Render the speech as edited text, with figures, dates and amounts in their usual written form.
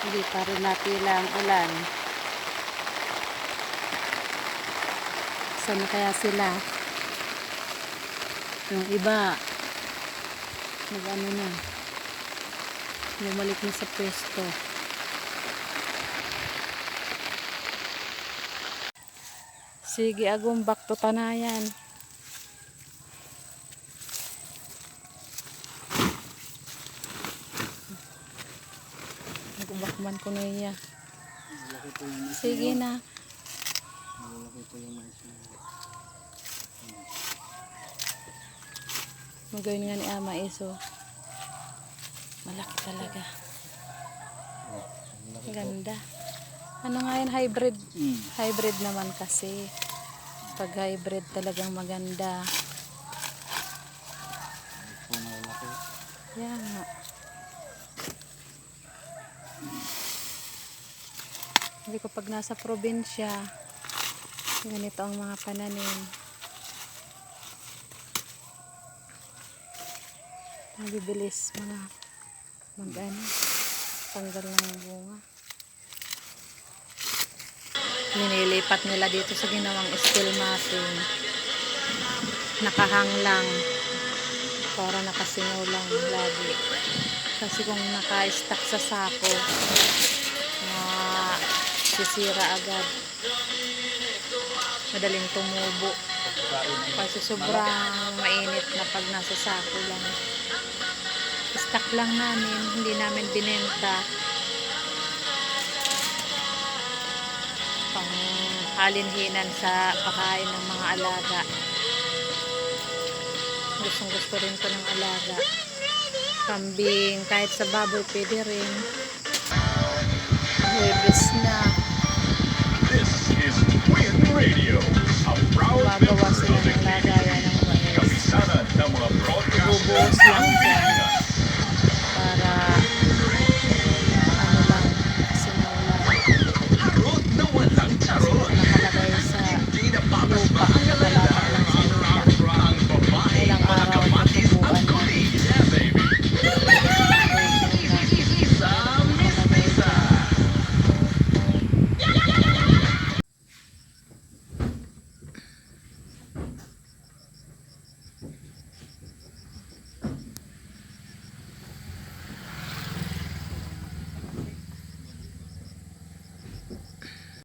Hindi pa rin napila ang ulan. Saan na kaya sila? Yung iba, nag-ano na, bumalik na sa pwesto. Sige, agong back to Tanayan. Nagbakman ko na iya. Sige na. Magawin nga ni Ama Iso. Malaki talaga. Ganda. Ano nga yun? Hybrid. Hybrid naman kasi. Pag hybrid talagang maganda. Yan nga. Hindi ko pag nasa probinsya, ganito ang mga pananim. Nabibilis mga mag-ano, tanggal ng bunga. Nililipat nila dito sa ginawang steel mapping. Nakahang lang para nakasingaw lang lagi. Kasi kung naka-stack sa sako, sisira agad. Madaling tumubo. Kasi sobrang mainit na pag nasa sako lang. Stock lang namin, hindi namin binenta. Pang halinhinan sa pakain ng mga alaga. Gustong gusto rin ko ng alaga. Kambing, kahit sa baboy pwede rin. Huwebes na. This is Twin Radio, a proud Gagawa member sila of the ng lagayan ng mais. Kapisanan ng mga broadcasters Bubuhos lang dyan.